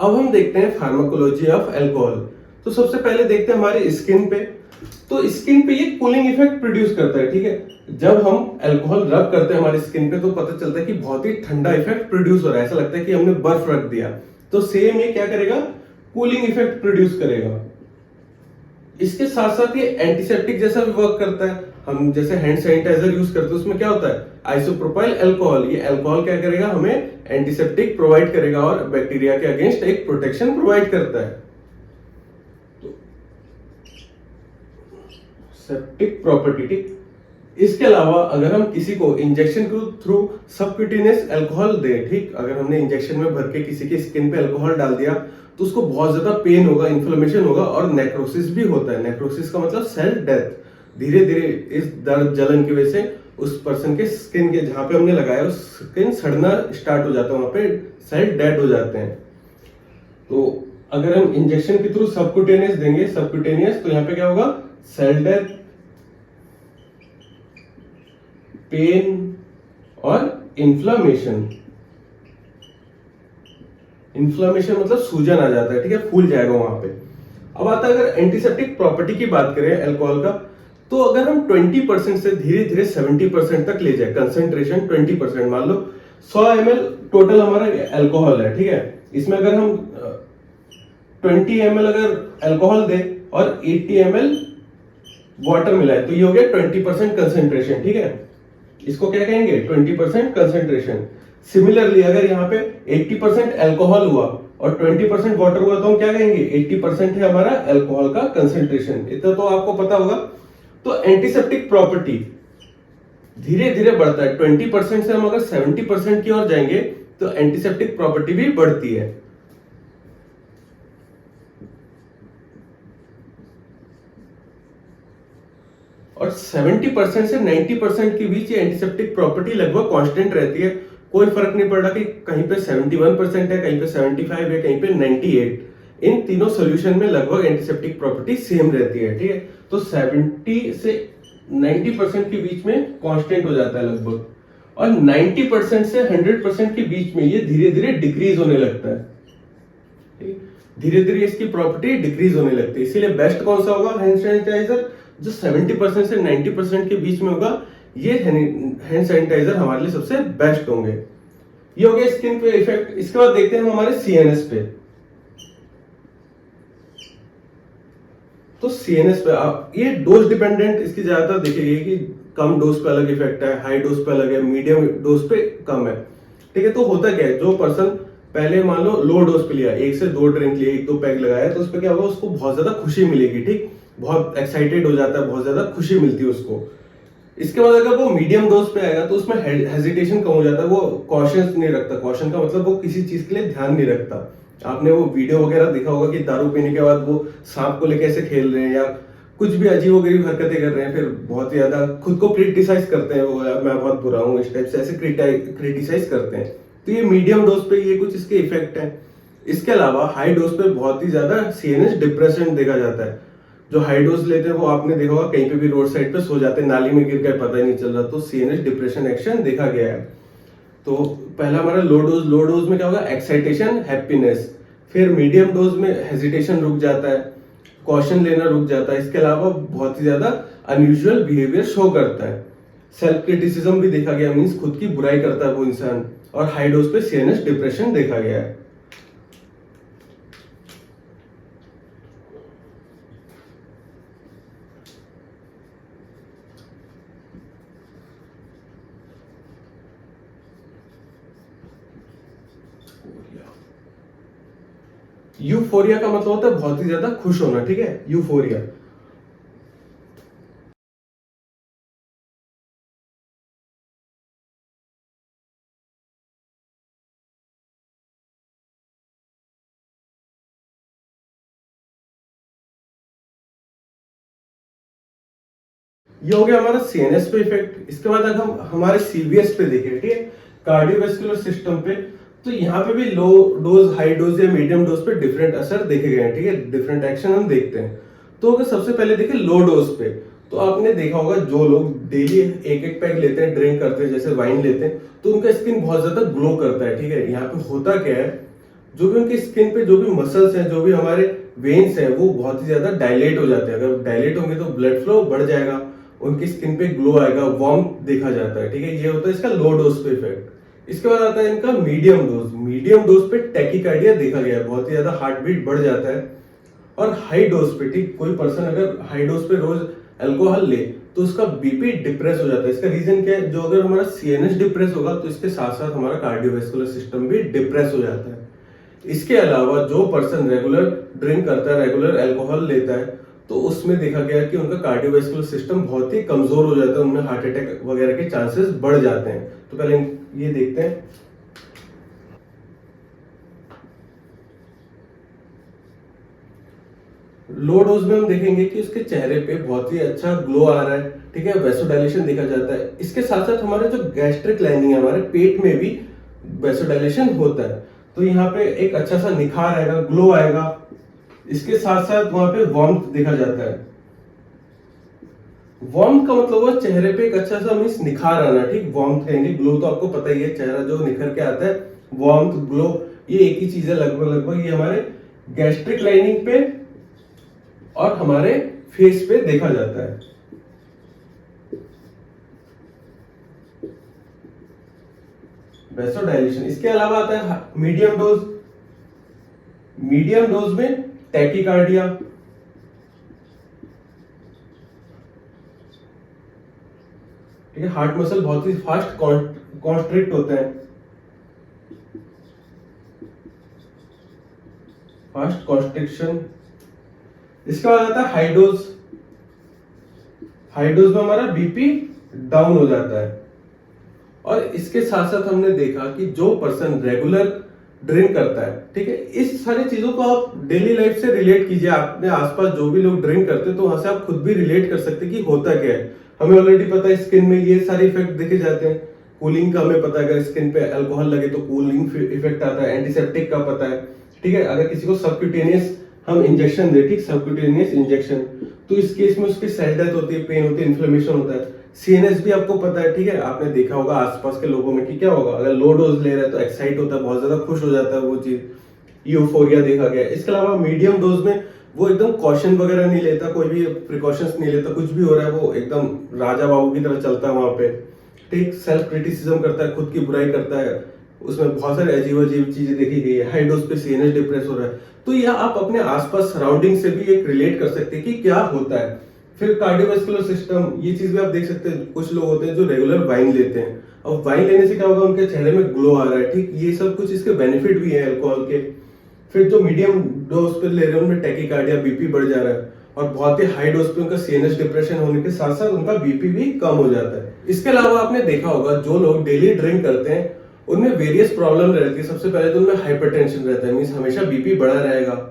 अब हम देखते हैं फार्माकोलॉजी ऑफ अल्कोहल। तो सबसे पहले देखते हैं हमारे स्किन पे। तो स्किन पे ये कूलिंग इफेक्ट प्रोड्यूस करता है, ठीक है। जब हम अल्कोहल रब करते हैं हमारे स्किन पे तो पता चलता है कि बहुत ही ठंडा इफेक्ट प्रोड्यूस हो रहा है, ऐसा लगता है कि हमने बर्फ रख दिया। तो सेम ये क्या करेगा, कूलिंग इफेक्ट प्रोड्यूस करेगा। इसके साथ साथ ये एंटीसेप्टिक जैसा भी वर्क करता है। हम जैसे हैंड सैनिटाइजर यूज करते हैं उसमें क्या होता है, आइसोप्रोपाइल अल्कोहल। ये अल्कोहल क्या करेगा, हमें एंटीसेप्टिक प्रोवाइड करेगा और बैक्टीरिया के अगेंस्ट एक प्रोटेक्शन प्रोवाइड करता है। तो सेप्टिक प्रॉपर्टी, ठीक। इसके अलावा अगर हम किसी को इंजेक्शन के थ्रू सबक्यूटेनियस अल्कोहल दें, ठीक, अगर हमने इंजेक्शन में भर के किसी की स्किन पे अल्कोहल डाल दिया तो उसको बहुत ज्यादा पेन होगा, इन्फ्लेमेशन होगा और नेक्रोसिस भी होता है। नेक्रोसिस का मतलब सेल डेथ। धीरे धीरे इस दर्द जलन की वजह से उस पर्सन के स्किन के जहां पे हमने लगाया उस स्किन सड़ना स्टार्ट हो जाता है, वहां पे सेल डेड हो जाते हैं। तो अगर हम इंजेक्शन के थ्रू सबक्यूटेनियस देंगे, सबक्यूटेनियस, तो यहाँ पे क्या होगा, सेल डेथ, पेन और इन्फ्लामेशन। इन्फ्लामेशन मतलब सूजन आ जाता है, ठीक है, फूल जाएगा वहां पे। अब आता है अगर एंटीसेप्टिक प्रॉपर्टी की बात करें अल्कोहल का, तो अगर हम 20% से धीरे धीरे 70% तक ले जाए, कंसेंट्रेशन 20%, मान लो 100 ml टोटल हमारा अल्कोहल है, ठीक है। इसमें अगर हम 20 ml अगर अल्कोहल दे और 80 ml वाटर मिलाए तो ये हो गया 20% कंसेंट्रेशन, ठीक है। इसको क्या कहेंगे, 20% कंसेंट्रेशन। सिमिलरली अगर यहाँ पे 80% अल्कोहल हुआ और 20% वाटर हुआ तो हम क्या कहेंगे, 80% है हमारा अल्कोहल का कंसेंट्रेशन। इतना तो आपको पता होगा। तो एंटीसेप्टिक प्रॉपर्टी धीरे धीरे बढ़ता है। 20% से हम अगर 70% की ओर जाएंगे तो एंटीसेप्टिक प्रॉपर्टी भी बढ़ती है। और 70% से 90% के बीच ये एंटीसेप्टिक प्रॉपर्टी लगभग कांस्टेंट रहती है। कोई फर्क नहीं पड़ रहा कि कहीं पे 71% है, कहीं पे 75 है, कहीं पे 98। इन तीनों सॉल्यूशन में लगभग एंटीसेप्टिक प्रॉपर्टी सेम रहती है, ठीक है। तो 70 से 90% के बीच में कांस्टेंट हो जाता है लगभग, और 90% से 100% के बीच में ये धीरे धीरे डिक्रीज होने लगता है। धीरे धीरे इसकी प्रॉपर्टी डिक्रीज होने लगती है। इसीलिए बेस्ट कौन सा होगा, हैंड सैनिटाइजर जो 70% से 90% के बीच में होगा, ये हैंड सैनिटाइजर हमारे लिए सबसे बेस्ट होंगे। ये हो गया स्किन पे इफेक्ट। इसके बाद देखते हैं हम हमारे सीएनएस पे। तो सीएनएस पे आप ये डोज डिपेंडेंट इसकी ज्यादातर देखेंगे कि कम डोज पे अलग इफेक्ट है, हाई डोज पे अलग है, मीडियम डोज पे कम है, ठीक है। तो होता क्या है, जो पर्सन पहले मान लो लो डोज पे लिया, 1 से 2 ड्रिंक लिए, 1-2 पैक लगाया, तो उस पर क्या होगा, उसको बहुत ज्यादा खुशी मिलेगी, ठीक, बहुत एक्साइटेड हो जाता है, बहुत ज्यादा खुशी मिलती है उसको। इसके बाद अगर वो मीडियम डोज पे आएगा तो उसमें हेजिटेशन कम हो जाता है, वो कॉशन नहीं रखता। कॉशन का मतलब वो किसी चीज के लिए ध्यान नहीं रखता। आपने वो वीडियो वगैरह देखा होगा कि दारू पीने के बाद वो सांप को लेके ऐसे खेल रहे हैं या कुछ भी अजीबोगरीब हरकतें कर रहे हैं, फिर बहुत ज्यादा खुद को क्रिटिसाइज करते हैं, वो यार मैं बहुत बुरा हूँ, इस टाइप से ऐसे क्रिटिसाइज करते हैं। तो ये मीडियम डोज पे ये कुछ इसके इफेक्ट है। इसके अलावा हाई डोज पे बहुत ही ज्यादा सीएनएस डिप्रेशन देखा जाता है। जो हाई डोज लेते हैं वो आपने देखा होगा कहीं पे भी रोड साइड पे सो जाते हैं, नाली में गिर गए, पता ही नहीं चल रहा। तो सीएनएस डिप्रेशन एक्शन देखा गया है। तो पहला हमारा लो डोज। लो डोज में क्या होगा, एक्साइटेशन, हैप्पीनेस। फिर मीडियम डोज में हेजिटेशन रुक जाता है, कॉशन लेना रुक जाता है। इसके अलावा बहुत ही ज्यादा अनयूजुअल बिहेवियर शो करता है। सेल्फ क्रिटिसिज्म भी देखा गया, मीन्स खुद की बुराई करता है वो इंसान। और हाई डोज पे सीएनएस डिप्रेशन देखा गया है। यूफोरिया का मतलब होता है बहुत ही ज्यादा खुश होना, ठीक है, यूफोरिया। ये हो गया हमारा सीएनएस पे इफेक्ट। इसके बाद अगर हम हमारे सीवीएस पे देखें, ठीक है, कार्डियोवैस्कुलर सिस्टम पे, तो यहाँ पे भी लो डोज, हाई डोज या मीडियम डोज पे डिफरेंट असर देखे गए हैं, ठीक है, डिफरेंट एक्शन हम देखते हैं। तो अगर सबसे पहले देखें लो डोज पे, तो आपने देखा होगा जो लोग डेली एक एक पैक लेते हैं, ड्रिंक करते हैं, जैसे वाइन लेते हैं, तो उनका स्किन बहुत ज्यादा ग्लो करता है, ठीक है। यहाँ पे होता क्या है, जो भी उनकी स्किन पे जो भी मसल्स हैं, जो भी हमारे वेन्स हैं, वो बहुत ही ज्यादा डायलेट हो जाते हैं। अगर डायलेट होंगे तो ब्लड फ्लो बढ़ जाएगा, उनकी स्किन पे ग्लो आएगा, वार्म देखा जाता है। ठीक है, ये होता है इसका लो डोज पे इफेक्ट। इसके बाद आता है इनका मीडियम डोज। मीडियम डोज पे टैकीकार्डिया देखा गया है, बहुत ही ज्यादा हार्ट बीट बढ़ जाता है। और हाई डोज पे, ठीक, कोई पर्सन अगर हाई डोज पे रोज अल्कोहल ले तो उसका बीपी डिप्रेस हो जाता है। इसका रीजन क्या है? जो अगर हमारा सीएनएस डिप्रेस होगा तो इसके साथ साथ हमारा कार्डियोवैस्कुलर सिस्टम भी डिप्रेस हो जाता है। इसके अलावा जो पर्सन रेगुलर ड्रिंक करता है, रेगुलर अल्कोहल लेता है, तो उसमें देखा गया कि उनका कार्डियोवैस्कुलर सिस्टम बहुत ही कमजोर हो जाता है, उनमें हार्ट अटैक वगैरह के चांसेस बढ़ जाते हैं। तो पहले ये देखते हैं। लो डोज में हम देखेंगे कि उसके चेहरे पे बहुत ही अच्छा ग्लो आ रहा है। ठीक है, वैसोडाइलेशन देखा जाता है। इसके साथ साथ हमारे जो गैस्ट्रिक लाइनिंग है, हमारे पेट में भी वैसोडाइलेशन होता है। तो यहाँ पे एक अच्छा सा निखार आएगा, ग्लो आएगा। इसके साथ साथ वहां पे वार्मथ देखा जाता है। वार्मथ का मतलब हुआ चेहरे पे एक अच्छा सा मीन्स निखार आना। ठीक, वार्मथ कहेंगे, ग्लो तो आपको पता ही है, चेहरा जो निखर के आता है, वार्मथ ग्लो, ये एक ही चीज है लगभग लगभग। ये हमारे गैस्ट्रिक लाइनिंग पे और हमारे फेस पे देखा जाता है। वैसोडाइलेशन। इसके अलावा आता है मीडियम डोज। मीडियम डोज में टैकीकार्डिया, ठीक है, हार्ट मसल बहुत ही फास्ट कॉन्स्ट्रिक्ट होते हैं, फास्ट कॉन्स्ट्रिक्शन। इसके बाद आता है हाई डोज। हाई डोज में हमारा बीपी डाउन हो जाता है। और इसके साथ साथ हमने देखा कि जो पर्सन रेगुलर ड्रिंक करता है, ठीक है, इस सारी चीजों को आप डेली लाइफ से रिलेट कीजिए। आपने आसपास जो भी लोग ड्रिंक करते हैं तो वहां से आप खुद भी रिलेट कर सकते हैं कि होता क्या है। हमें ऑलरेडी पता है स्किन में ये सारे इफेक्ट देखे जाते हैं। कूलिंग का हमें पता है, अगर स्किन पे अल्कोहल लगे तो कूलिंग इफेक्ट आता है। एंटीसेप्टिक का पता है। ठीक है, अगर किसी को सबक्यूटेनियस हम इंजेक्शन दे, ठीक, सबक्यूटेनियस इंजेक्शन, तो इस केस में उसकी सेल डेथ होती है, पेन होती है, इन्फ्लेमेशन होता है। सीएनएस भी आपको पता है। ठीक है, आपने देखा होगा आसपास के लोगों में कि क्या होगा, अगर लो डोज ले रहा है तो एक्साइट होता है, बहुत ज्यादा खुश हो जाता है, वो चीज यूफोरिया देखा गया। इसके अलावा मीडियम डोज में वो एकदम कॉशन वगैरह नहीं लेता, कोई भी प्रिकॉशंस नहीं लेता, कुछ भी हो रहा है वो एकदम राजा बाबू की तरह चलता है वहां पे। ठीक, सेल्फ क्रिटिसिज्म करता है, खुद की बुराई करता है, उसमें बहुत सारे अजीब अजीब चीजें देखी गई है। हाई डोज पे सीएनएस डिप्रेस हो रहा है। तो यह आप अपने आसपास सराउंडिंग से भी एक रिलेट कर सकते हैं कि क्या होता है। फिर कार्डियोवैस्कुलर सिस्टम, ये चीज भी आप देख सकते हैं। कुछ लोग होते हैं जो रेगुलर वाइन लेते हैं, और वाइन लेने से क्या होगा, उनके चेहरे में ग्लो आ रहा है। ठीक, ये सब कुछ इसके बेनिफिट भी है अल्कोहल के। फिर जो मीडियम डोज पे ले रहे हैं उनमें टैकीकार्डिया, बीपी बढ़ जा रहा है। और बहुत ही हाई डोज पे उनका सीएनएस डिप्रेशन होने के साथ साथ उनका बीपी भी कम हो जाता है। इसके अलावा आपने देखा होगा जो लोग डेली ड्रिंक करते हैं उनमें वेरियस प्रॉब्लम रहती है। सबसे पहले तो उनमें हाइपरटेंशन रहता है, मींस हमेशा बीपी बढ़ा रहेगा।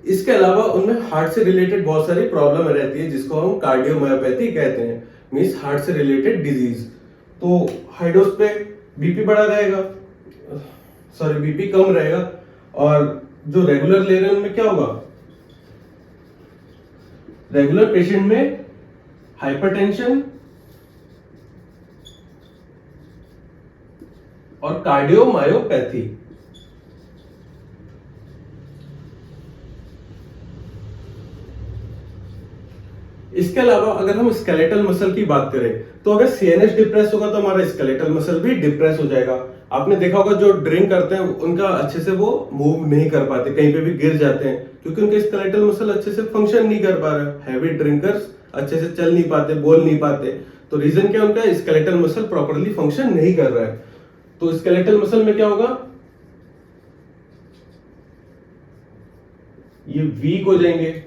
इसके अलावा उनमें हार्ट से रिलेटेड बहुत सारी प्रॉब्लम रहती है, जिसको हम कार्डियोमायोपैथी कहते हैं, मींस हार्ट से रिलेटेड डिजीज। तो हाई डोज पे बीपी बढ़ा रहेगा, सॉरी बीपी कम रहेगा। और जो रेगुलर ले रहे हैं उनमें क्या होगा, रेगुलर पेशेंट में हाइपरटेंशन और कार्डियोमायोपैथी। इसके अलावा अगर हम स्केलेटल मसल की बात करें तो अगर सीएनएस डिप्रेस होगा तो हमारा स्केलेटल मसल भी डिप्रेस हो जाएगा। आपने देखा होगा जो ड्रिंक करते हैं उनका अच्छे से वो मूव नहीं कर पाते, कहीं पे भी गिर जाते हैं, क्योंकि उनके स्केलेटल मसल अच्छे से फंक्शन नहीं कर पा रहे। हैवी ड्रिंकर्स अच्छे से चल नहीं पाते, बोल नहीं पाते। तो रीजन क्या, उनका स्केलेटल मसल प्रॉपरली फंक्शन नहीं कर रहा है। तो स्केलेटल मसल में क्या होगा, ये वीक हो जाएंगे,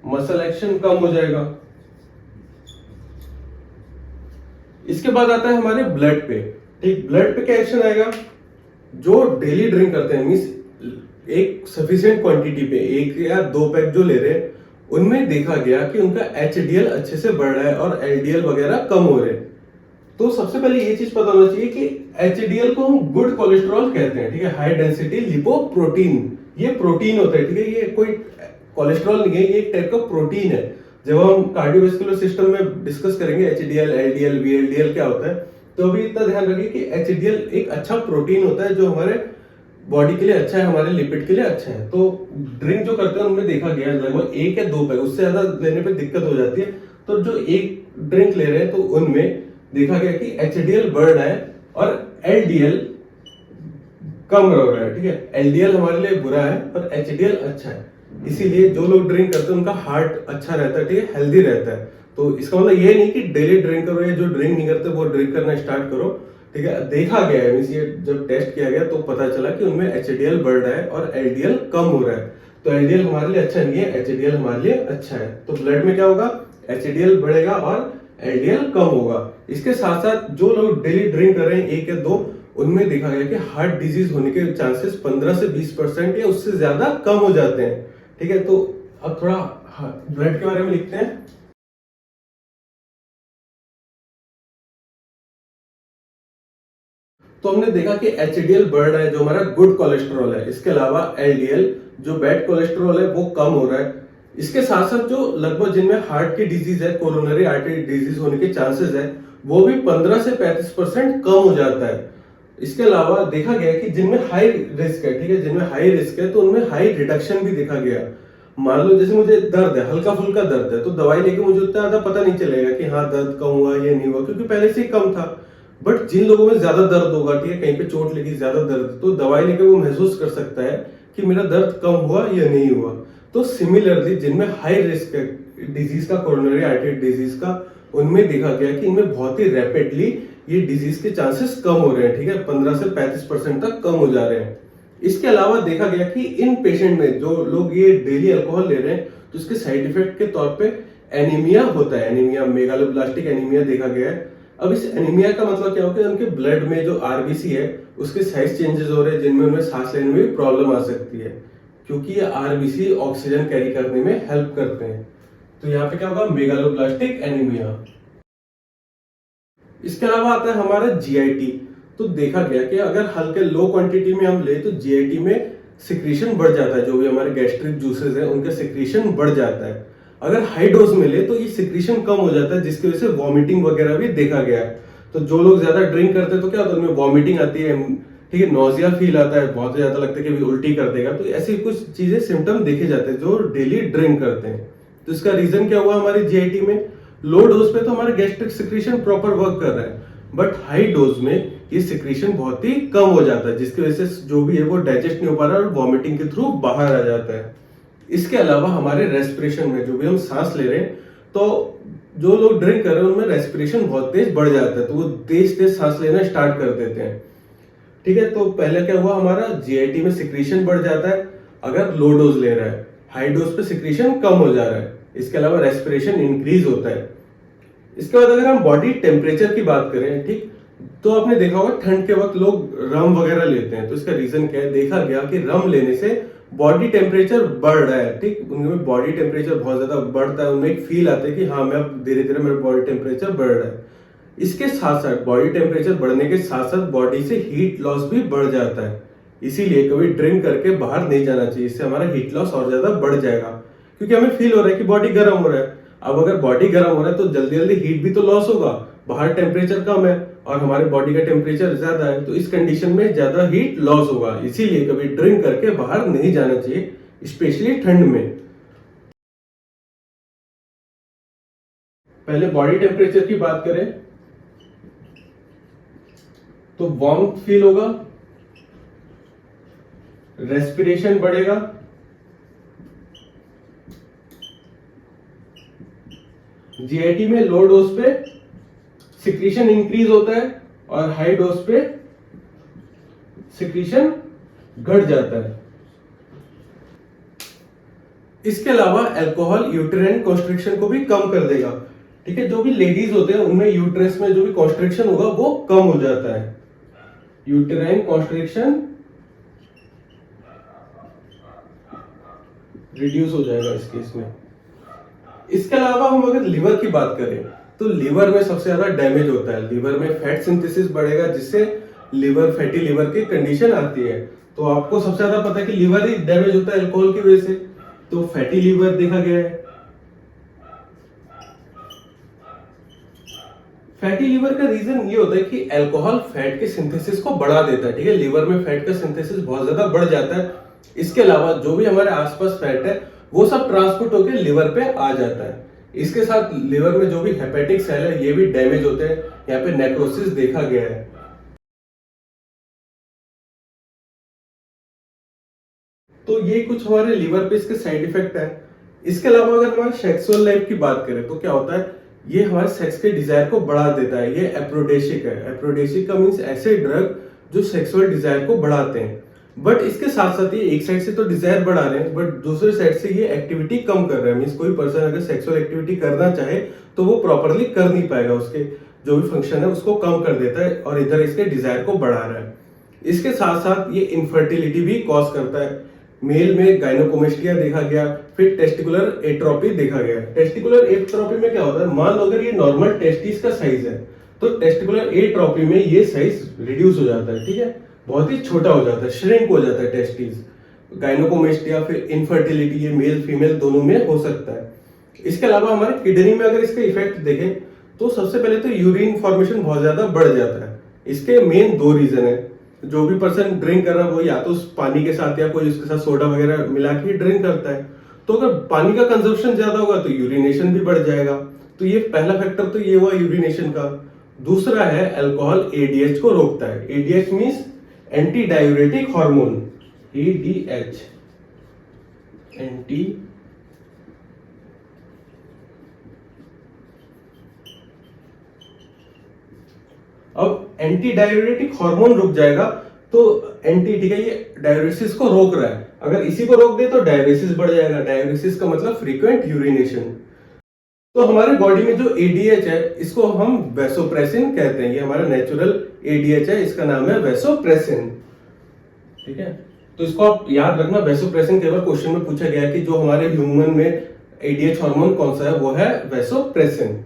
मसल एक्शन कम हो जाएगा। इसके बाद आता है हमारे ब्लड पे। ठीक, ब्लड पे क्या एक्शन आएगा, जो डेली ड्रिंक करते हैं, मींस एक सफिशिएंट क्वांटिटी पे 1 या 2 पैक जो ले रहे हैं, उनमें देखा गया कि उनका एचडीएल अच्छे से बढ़ रहा है और एलडीएल वगैरह कम हो रहे हैं। तो सबसे पहले ये चीज पता होना चाहिए कि एचडीएल को हम गुड कोलेस्ट्रॉल कहते हैं। ठीक है, हाई डेंसिटी लिपोप्रोटीन, ये प्रोटीन होता है। ठीक है, ये कोई कोलेस्ट्रॉल नहीं है, ये एक टाइप का प्रोटीन है। जब हम कार्डियोवैस्कुलर सिस्टम में डिस्कस करेंगे एचडीएल, एलडीएल, वीएलडीएल क्या होता है, तो अभी इतना ध्यान रखिए कि HDL एक अच्छा प्रोटीन होता है जो हमारे बॉडी के लिए अच्छा है, हमारे लिपिड के लिए अच्छा है। तो ड्रिंक जो करते हैं उनमें देखा गया है लगभग 1 या 2 पैक, उससे ज्यादा लेने पे दिक्कत हो जाती है। तो जो एक ड्रिंक ले रहे हैं तो उनमें देखा गया कि HDL बढ़ रहा है और LDL कम हो रहा है। ठीक है, LDL हमारे लिए बुरा है और HDL अच्छा है। इसीलिए जो लोग ड्रिंक करते हैं उनका हार्ट अच्छा रहता है, ठीक है, हेल्दी रहता है। तो इसका मतलब ये नहीं कि डेली ड्रिंक करो, या जो ड्रिंक नहीं करते वो ड्रिंक करना स्टार्ट करो। ठीक है, देखा गया है, मींस ये जब टेस्ट किया गया तो पता चला कि उनमें HDL बढ़ रहा है और LDL कम हो रहा है। तो LDL हमारे लिए अच्छा नहीं है, HDL हमारे लिए अच्छा है। तो ब्लड में क्या होगा, HDL बढ़ेगा और LDL कम होगा। इसके साथ साथ जो लोग डेली ड्रिंक कर रहे हैं 1 या 2, उनमें देखा गया कि हार्ट डिजीज होने के चांसेस 15 से 20% या उससे ज्यादा कम हो जाते हैं। ठीक है, तो अब थोड़ा ब्लड के बारे में लिखते हैं। तो हमने देखा कि HDL बढ़ रहा है जो हमारा गुड कोलेस्ट्रॉल है, इसके अलावा LDL जो बैड कोलेस्ट्रॉल है वो कम हो रहा है। इसके साथ साथ जो लगभग जिनमें हार्ट की डिजीज है, कोरोनरी आर्टरी डिजीज होने के चांसेस है, वो भी 15 से 35% कम हो जाता है। इसके अलावा देखा गया कि जिनमें हाई रिस्क है, ठीक है, जिनमें हाई रिस्क है तो उनमें हाई रिडक्शन भी देखा गया। मान लो जैसे मुझे दर्द है, हल्का फुल्का दर्द है, तो दवाई लेके मुझे उतना ज्यादा पता नहीं चलेगा कि हाँ दर्द कम हुआ या नहीं हुआ, क्योंकि पहले से ही कम था। बट जिन लोगों में ज्यादा दर्द होगा, ठीक है, कहीं पे चोट लगी, ज्यादा दर्द, तो दवाई लेके वो महसूस कर सकता है कि मेरा दर्द कम हुआ या नहीं हुआ। तो सिमिलरली जिनमें हाई रिस्क है डिजीज का, कोरोनरी आर्टरी डिजीज का, उनमें देखा गया कि इनमें बहुत ही रैपिडली ये डिजीज के चांसेस कम हो रहे हैं। ठीक है, 15 से 35% तक कम हो जा रहे हैं। इसके अलावा देखा गया कि इन पेशेंट में जो लोग ये डेली अल्कोहल ले रहे हैं तो इसके साइड इफेक्ट के तौर पे एनीमिया होता है, एनीमिया, मेगालोब्लास्टिक एनीमिया देखा गया है। अब इस एनीमिया का मतलब क्या होगा, उनके ब्लड में जो आरबीसी है उसके साइज चेंजेस हो रहे हैं, जिनमें उन्हें सांस लेने में भी प्रॉब्लम आ सकती है, क्योंकि ये आरबीसी ऑक्सीजन कैरी करने में हेल्प करते हैं। तो यहाँ पे क्या होगा, मेगालोब्लास्टिक एनीमिया। इसके अलावा आता है हमारा जीआईटी। तो देखा गया कि अगर हल्के लो क्वांटिटी में हम ले तो जीआईटी में सिक्रीशन बढ़ जाता है, जो भी हमारे गैस्ट्रिक जूसेस हैं उनका सिक्रीशन बढ़ जाता है। अगर हाई डोज में ले तो ये सिक्रीशन कम हो जाता है, जिसकी वजह से वॉमिटिंग वगैरह भी देखा गया है। तो जो लोग ज्यादा ड्रिंक करते हैं तो क्या होता है, उनमें वॉमिटिंग आती है, ठीक है, नोजिया फील आता है, बहुत ज्यादा लगता है कि उल्टी कर देगा। तो ऐसी कुछ चीजें, सिम्टम देखे जाते हैं जो डेली ड्रिंक करते हैं। तो इसका रीजन क्या हुआ, हमारी जीआईटी में लो डोज पे तो हमारा गैस्ट्रिक सिक्रीशन प्रॉपर वर्क कर रहा है, बट हाई डोज में ये सिक्रीशन बहुत ही कम हो जाता है, जिसकी वजह से जो भी है वो डाइजेस्ट नहीं हो पा रहा और वॉमिटिंग के थ्रू बाहर आ जाता है। इसके अलावा हमारे रेस्पिरेशन में जो भी हम सांस ले रहे हैं, तो जो लोग ड्रिंक कर रहे हैं उनमें रेस्पिरेशन बहुत तेज बढ़ जाता है, तो वो तेज तेज सांस लेना स्टार्ट कर देते हैं। ठीक है, तो पहले क्या हुआ, हमारा जीआईटी में सिक्रीशन बढ़ जाता है अगर लो डोज ले रहा है, हाई डोज पे सिक्रीशन कम हो जा रहा है। इसके अलावा रेस्पिरेशन इंक्रीज होता है। इसके बाद अगर हम बॉडी टेम्परेचर की बात करें, ठीक, तो आपने देखा होगा ठंड के वक्त लोग रम वगैरह लेते हैं। तो इसका रीजन क्या है, देखा गया कि रम लेने से बॉडी टेम्परेचर बढ़ रहा है। ठीक, उनमें बॉडी टेम्परेचर बहुत ज्यादा बढ़ता है, उनमें एक फील आता है कि हाँ मैं अब धीरे धीरे मेरा बॉडी टेम्परेचर बढ़ रहा है। इसके साथ साथ बॉडी टेम्परेचर बढ़ने के साथ साथ बॉडी से हीट लॉस भी बढ़ जाता है। इसीलिए कभी ड्रिंक करके बाहर नहीं जाना चाहिए, इससे हमारा हीट लॉस और ज्यादा बढ़ जाएगा, क्योंकि हमें फील हो रहा है कि बॉडी गर्म हो रहा है। अब अगर बॉडी गर्म हो रहा है तो जल्दी जल्दी हीट भी तो लॉस होगा, बाहर टेम्परेचर कम है और हमारे बॉडी का टेम्परेचर ज्यादा है, तो इस कंडीशन में ज्यादा हीट लॉस होगा। इसीलिए कभी ड्रिंक करके बाहर नहीं जाना चाहिए, स्पेशली ठंड में। पहले बॉडी टेम्परेचर की बात करें तो वार्म फील होगा, रेस्पिरेशन बढ़ेगा, जीआईटी में लो डोज पे सिक्रीशन इंक्रीज होता है और हाई डोज पे सिक्रीशन घट जाता है। इसके अलावा अल्कोहल यूटेराइन कॉन्स्ट्रिक्शन को भी कम कर देगा। ठीक है, जो भी लेडीज होते हैं उनमें यूट्रस में जो भी कॉन्स्ट्रिक्शन होगा वो कम हो जाता है, यूटेराइन कॉन्स्ट्रिक्शन रिड्यूस हो जाएगा इस केस में। इसके अलावा हम अगर लिवर की बात करें तो लिवर में सबसे ज्यादा डैमेज होता है, लिवर में फैट सिंथेसिस बढ़ेगा, जिससे लिवर, फैटी लिवर की कंडीशन आती है। तो आपको सबसे ज्यादा पता है कि लिवर ही डैमेज होता है अल्कोहल की वजह से, तो फैटी लिवर देखा गया है। फैटी लीवर का रीजन ये होता है कि अल्कोहल फैट के सिंथेसिस को बढ़ा देता है, ठीक है। लीवर में फैट का सिंथेसिस बहुत ज्यादा बढ़ जाता है। इसके अलावा जो भी हमारे आसपास फैट है वो सब ट्रांसपोर्ट होकर लिवर पे आ जाता है। इसके साथ लिवर में जो भी हेपेटिक सेल है ये भी डैमेज होते हैं, यहाँ पे नेक्रोसिस देखा गया है। तो ये कुछ हमारे लीवर पे इसके साइड इफेक्ट है। इसके अलावा अगर हमारे सेक्सुअल लाइफ की बात करें तो क्या होता है, ये हमारे सेक्स के डिजायर को बढ़ा देता है। ये एप्रोडेशिक है। एप्रोडेशिक का मीन्स ऐसे ड्रग जो सेक्सुअल डिजायर को बढ़ाते हैं। बट इसके साथ साथ ये एक साइड से तो डिजायर बढ़ा रहे हैं, बट दूसरे साइड से ये एक्टिविटी कम कर रहे हैं। मीन्स कोई पर्सन अगर सेक्सुअल एक्टिविटी करना चाहे तो वो प्रॉपरली कर नहीं पाएगा, उसके जो भी फंक्शन है उसको कम कर देता है और इधर इसके डिजायर को बढ़ा रहा है। इसके साथ साथ ये इनफर्टिलिटी भी कॉज करता है। मेल में गायनोकोमेस्टिया देखा गया, फिर टेस्टिकुलर एट्रोपी देखा गया। टेस्टिकुलर एट्रोपी में क्या होता है, मान लो अगर ये नॉर्मल टेस्टिस का साइज है तो टेस्टिकुलर एट्रोपी में ये साइज रिड्यूस हो जाता है, ठीक है, बहुत ही छोटा हो जाता है, श्रिंक हो जाता है टेस्टिस। गायनोकोमेस्टिया फिर इनफर्टिलिटी ये मेल फीमेल दोनों में हो सकता है। इसके अलावा हमारे किडनी में अगर इसका इफेक्ट देखें तो सबसे पहले तो यूरिन फॉर्मेशन बहुत ज्यादा बढ़ जाता है। इसके मेन दो रीजन है। जो भी पर्सन ड्रिंक कर रहा है वो या तो पानी के साथ या कोई उसके साथ सोडा वगैरह मिला के ड्रिंक करता है। तो अगर पानी का कंजप्शन ज्यादा होगा तो यूरिनेशन भी बढ़ जाएगा। तो ये पहला फैक्टर तो ये हुआ यूरिनेशन का। दूसरा है अल्कोहल एडीएच को रोकता है। ADH means anti diuretic hormone, ADH anti अब एंटी डायूरेटिक हार्मोन रुक जाएगा तो एंटी, ठीक है, ये डायूरेसिस को रोक रहा है। अगर इसी को रोक दे तो डायूरेसिस बढ़ जाएगा। डायूरेसिस का मतलब फ्रीक्वेंट यूरिनेशन। तो हमारे बॉडी में जो एडीएच है इसको हम वैसोप्रेसिन कहते हैं। ये हमारा नेचुरल एडीएच है, इसका नाम है वैसोप्रेसिन, ठीक है। तो इसको आप याद रखना, वैसोप्रेसिन कई बार क्वेश्चन में पूछा गया है कि जो हमारे ह्यूमन में एडीएच हार्मोन कौन सा है, वो है वैसोप्रेसिन।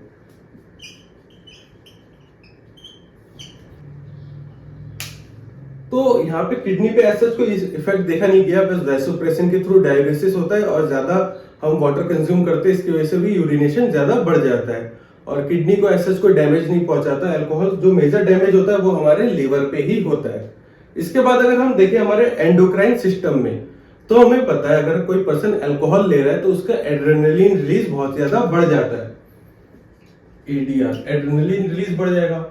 तो यहाँ पे किडनी पे ऐसा कोई इफेक्ट देखा नहीं गया, बस वैसोप्रेसिन के थ्रू डायलिसिस होता है और ज्यादा हम वाटर कंज्यूम करते हैं, इसकी वजह से भी यूरिनेशन ज्यादा बढ़ जाता है और किडनी को ऐसा कोई डैमेज नहीं पहुंचाता। अल्कोहल जो मेजर डैमेज होता है वो हमारे लीवर पे ही होता है। इसके बाद अगर हम देखें हमारे एंडोक्राइन सिस्टम में, तो हमें पता है अगर कोई पर्सन अल्कोहल ले रहा है तो उसका एड्रेनलिन रिलीज बहुत ज्यादा बढ़ जाता है। एडीआर, एड्रेनलिन रिलीज बढ़ जाएगा।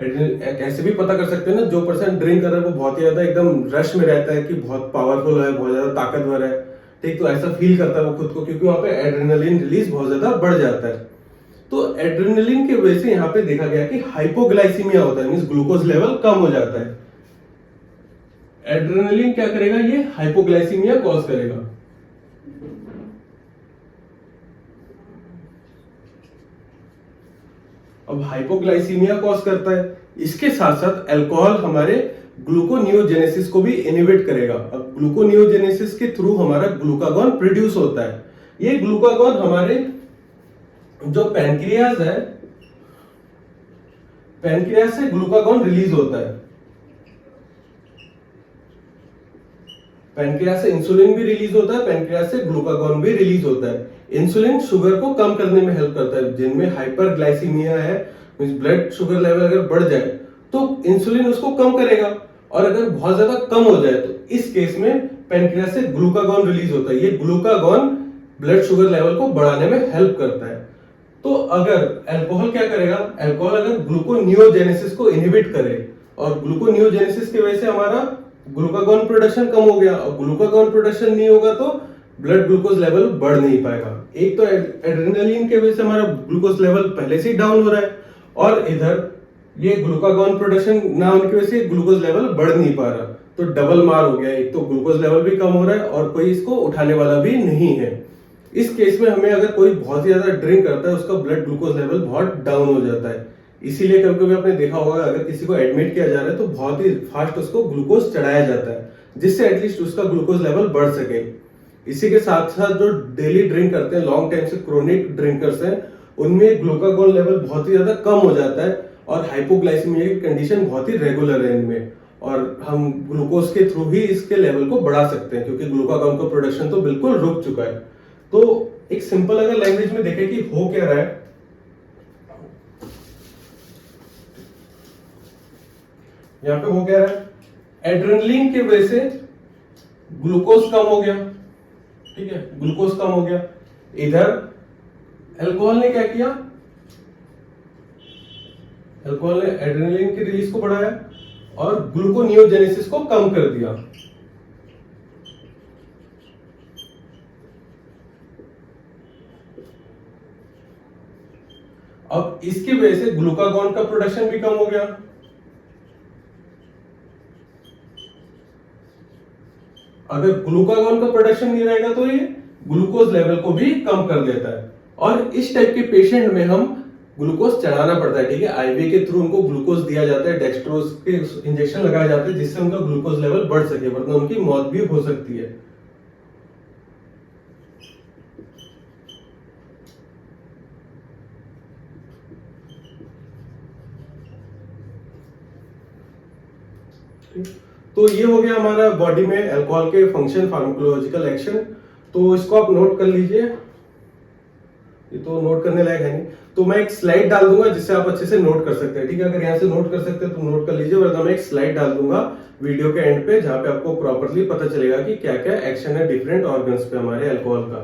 ऐसे भी पता कर सकते हैं ना, जो पर्सन ड्रिंक कर रहा है वो बहुत ही ज्यादा एकदम रश में रहता है कि बहुत पावरफुल है, बहुत ज्यादा ताकतवर है, ठीक, तो ऐसा फील करता है वो खुद को, क्योंकि वहां पे एड्रेनलिन रिलीज बहुत ज्यादा बढ़ जाता है। तो एड्रेनलिन की वजह से यहाँ पे देखा गया कि हाइपोग्लाइसीमिया होता है, मींस ग्लूकोज लेवल कम हो जाता है। एड्रेनलिन क्या करेगा, ये हाइपोग्लाइसीमिया कॉज करेगा। अब हाइपोग्लाइसीमिया कॉज करता है, इसके साथ साथ अल्कोहल हमारे ग्लूकोनियोजेनेसिस को भी इनहिबिट करेगा। अब ग्लूकोनियोजेनेसिस के थ्रू हमारा ग्लूकागॉन प्रोड्यूस होता है। ये ग्लूकागॉन हमारे जो पैनक्रियाज है, पैनक्रियाज से ग्लूकागॉन रिलीज होता है। पैनक्रियाज से इंसुलिन भी रिलीज होता है, पैनक्रियाज से ग्लूकागॉन भी रिलीज होता है। इंसुलिन शुगर को कम करने में हेल्प करता है। जिनमें हाइपरग्लाइसीमिया है, ब्लड शुगर लेवल अगर बढ़ जाए तो इंसुलिन उसको कम करेगा, और अगर बहुत ज्यादा कम हो जाए तो इस केस में पैनक्रियाज से ग्लूकागॉन रिलीज होता है। ये ग्लूकागॉन ब्लड शुगर लेवल को बढ़ाने में हेल्प करता है। तो अगर अल्कोहल क्या करेगा, अल्कोहल अगर ग्लूकोनियोजेनेसिस को इनहिबिट करे और ग्लूकोनियोजेनेसिस की वजह से हमारा ग्लूकागॉन प्रोडक्शन कम हो गया, और ग्लूकागॉन प्रोडक्शन नहीं होगा तो ब्लड ग्लूकोज लेवल बढ़ नहीं पाएगा। एक तो एड्रेनलिन के वजह से हमारा ग्लूकोज लेवल पहले से ही डाउन हो रहा है, और इधर ये ग्लूकागॉन प्रोडक्शन ना होने की वजह से ग्लूकोज लेवल बढ़ नहीं पा रहा, तो डबल मार हो गया। एक तो ग्लूकोज लेवल भी कम हो रहा है और कोई इसको उठाने वाला भी नहीं है। इस केस में हमें अगर कोई बहुत ही ज्यादा ड्रिंक करता है उसका ब्लड ग्लूकोज लेवल बहुत डाउन हो जाता है। इसीलिए कभी कभी आपने देखा होगा अगर किसी को एडमिट किया जा रहा है तो बहुत ही फास्ट उसको ग्लूकोज चढ़ाया जाता है, जिससे एटलीस्ट उसका ग्लूकोज लेवल बढ़ सके। इसी के साथ साथ जो डेली ड्रिंक करते हैं, लॉन्ग टाइम से क्रोनिक ड्रिंकर्स हैं, उनमें ग्लूकागॉन लेवल बहुत ही ज्यादा कम हो जाता है और हाइपोग्लाइसीमिया की कंडीशन बहुत ही रेगुलर है इनमें, और हम ग्लूकोज के थ्रू ही इसके लेवल को बढ़ा सकते हैं क्योंकि ग्लूकागॉन का प्रोडक्शन तो बिल्कुल रुक चुका है। तो एक सिंपल अगर लैंग्वेज में देखें कि हो क्या रहा है, यहाँ पे वो कह रहा है एड्रेनलिन की वजह से ग्लूकोज कम हो गया, ठीक है, ग्लूकोज कम हो गया। इधर अल्कोहल ने क्या किया, अल्कोहल ने एड्रेनलिन की रिलीज को बढ़ाया और ग्लूकोनियोजेनेसिस को कम कर दिया। अब इसकी वजह से ग्लूकागॉन का प्रोडक्शन भी कम हो गया। अगर ग्लूकागॉन का प्रोडक्शन नहीं रहेगा तो ये ग्लूकोज लेवल को भी कम कर देता है। और इस टाइप के पेशेंट में हम ग्लूकोज चढ़ाना पड़ता है, ठीक है, आईवी के थ्रू उनको ग्लूकोज दिया जाता है, डेक्सट्रोज के इंजेक्शन लगाए जाते हैं जिससे उनका ग्लूकोज लेवल बढ़ सके, वरना उनकी मौत भी हो सकती है। तो ये हो गया हमारा बॉडी में अल्कोहल के फंक्शन, फार्माकोलॉजिकल एक्शन। तो इसको आप नोट कर लीजिए, ये तो नोट करने लायक है नहीं, तो मैं एक स्लाइड डाल दूंगा जिससे आप अच्छे से नोट कर सकते हैं, ठीक है। अगर यहाँ से नोट कर सकते हैं तो नोट कर लीजिए, वरना मैं एक स्लाइड डाल दूंगा वीडियो के एंड पे जहाँ पे आपको प्रॉपरली पता चलेगा कि क्या क्या एक्शन है डिफरेंट ऑर्गन्स पे हमारे अल्कोहल का।